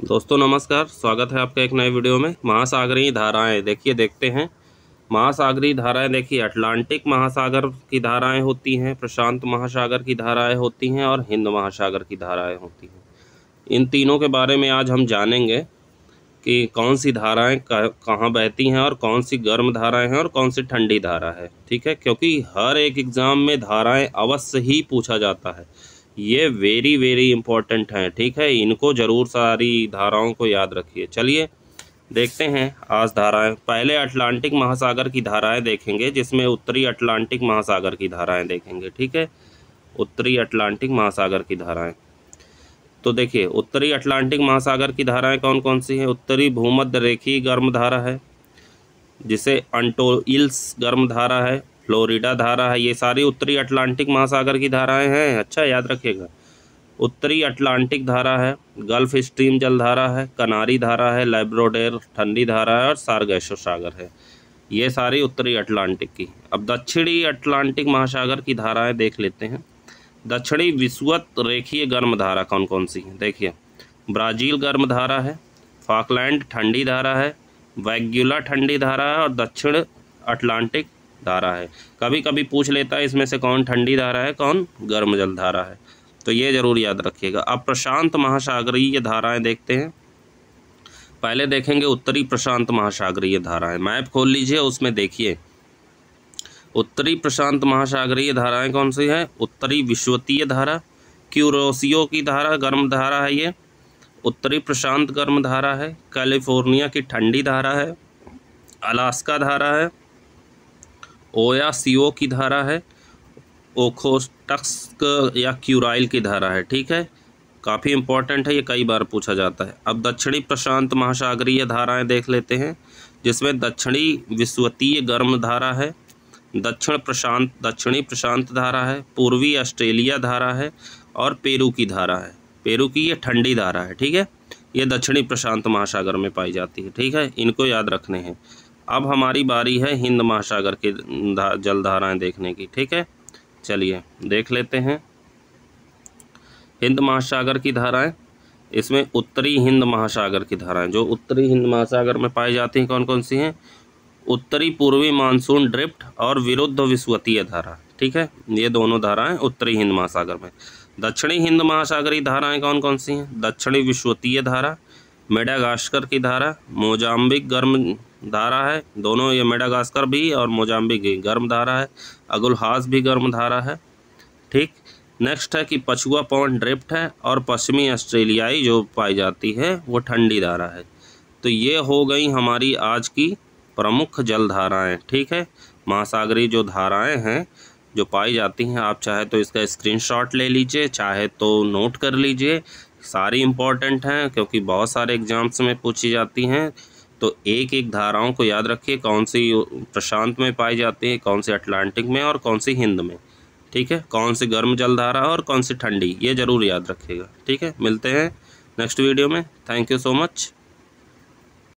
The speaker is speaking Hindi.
दोस्तों नमस्कार, स्वागत है आपका एक नए वीडियो में। महासागरीय धाराएं देखते हैं। महासागरीय धाराएं देखिए, अटलांटिक महासागर की धाराएं होती हैं, प्रशांत महासागर की धाराएं होती हैं और हिंद महासागर की धाराएं होती हैं। इन तीनों के बारे में आज हम जानेंगे कि कौन सी धाराएं कहाँ बहती हैं और कौन सी गर्म धाराएं हैं और कौन सी ठंडी धारा है। ठीक है, क्योंकि हर एक एग्ज़ाम में धाराएं अवश्य ही पूछा जाता है। ये वेरी वेरी इंपॉर्टेंट हैं। ठीक है, इनको ज़रूर सारी धाराओं को याद रखिए। चलिए देखते हैं आज धाराएं। पहले अटलांटिक महासागर की धाराएं देखेंगे, जिसमें उत्तरी अटलांटिक महासागर की धाराएं देखेंगे। ठीक है, उत्तरी अटलांटिक महासागर की धाराएं। तो देखिए, उत्तरी अटलांटिक महासागर की धाराएं कौन कौन सी हैं। उत्तरी भूमध्य रेखीय गर्म धारा है, जिसे अंटोइल्स गर्म धारा है, फ्लोरिडा धारा है। ये सारी उत्तरी अटलांटिक महासागर की धाराएं हैं। अच्छा याद रखिएगा। उत्तरी अटलांटिक धारा है, गल्फ स्ट्रीम जलधारा है, कनारी धारा है, लैब्राडोर ठंडी धारा है और सारगेसो सागर है। ये सारी उत्तरी अटलांटिक की। अब दक्षिणी अटलांटिक महासागर की धाराएं देख लेते हैं। दक्षिणी विषुवत रेखीय गर्म धारा कौन कौन सी है। देखिए, ब्राज़ील गर्म धारा है, फॉकलैंड ठंडी धारा है, वैग्युला ठंडी धारा है और दक्षिण अटलांटिक धारा है। कभी कभी पूछ लेता है इसमें से कौन ठंडी धारा है, कौन गर्म जल धारा है, तो ये ज़रूर याद रखिएगा। अब प्रशांत महासागरीय धाराएं देखते हैं। पहले देखेंगे उत्तरी प्रशांत महासागरीय धाराएं। मैप खोल लीजिए, उसमें देखिए उत्तरी प्रशांत महासागरीय धाराएं कौन सी है। उत्तरी विषुवतीय धारा, क्यूरोसियो की धारा गर्म धारा है ये। उत्तरी प्रशांत गर्म धारा है। कैलिफोर्निया की ठंडी धारा है। अलास्का धारा है। ओयासियो की धारा है। ओखोटस्क या क्यूराइल की धारा है। ठीक है, काफ़ी इंपॉर्टेंट है, ये कई बार पूछा जाता है। अब दक्षिणी प्रशांत महासागरीय धाराएं देख लेते हैं, जिसमें दक्षिणी विषुवतीय गर्म धारा है, दक्षिणी प्रशांत धारा है, पूर्वी ऑस्ट्रेलिया धारा है और पेरू की धारा है। पेरू की ये ठंडी धारा है। ठीक है, ये दक्षिणी प्रशांत महासागर में पाई जाती है। ठीक है, इनको याद रखने हैं। अब हमारी बारी है हिंद महासागर के जल धाराएँ देखने की। ठीक है, चलिए देख लेते हैं हिंद महासागर की धाराएं। इसमें उत्तरी हिंद महासागर की धाराएं, जो उत्तरी हिंद महासागर में पाई जाती हैं, कौन कौन सी हैं। उत्तरी पूर्वी मानसून ड्रिफ्ट और विरुद्ध विषुवतीय धारा। ठीक है, ये दोनों धाराएं उत्तरी हिंद महासागर में। दक्षिणी हिंद महासागरीय धाराएं कौन कौन सी हैं। दक्षिणी विषुवतीय धारा, मेडागास्कर की धारा, मोजाम्बिक गर्म धारा है। दोनों ये मेडागास्कर भी और मोजाम्बिक भी गर्म धारा है। अगुलहास भी गर्म धारा है। ठीक, नेक्स्ट है कि पछुआ पवन ड्रिफ्ट है और पश्चिमी ऑस्ट्रेलियाई जो पाई जाती है वो ठंडी धारा है। तो ये हो गई हमारी आज की प्रमुख जल धाराएँ। ठीक है, महासागरीय जो धाराएँ हैं जो पाई जाती हैं, आप चाहे तो इसका स्क्रीनशॉट ले लीजिए, चाहे तो नोट कर लीजिए। सारी इम्पॉर्टेंट हैं क्योंकि बहुत सारे एग्जाम्स में पूछी जाती हैं। तो एक एक धाराओं को याद रखिए, कौन सी प्रशांत में पाई जाती है, कौन सी अटलांटिक में और कौन सी हिंद में। ठीक है, कौन सी गर्म जल धारा और कौन सी ठंडी, ये ज़रूर याद रखिएगा। ठीक है, मिलते हैं नेक्स्ट वीडियो में। Thank you so much.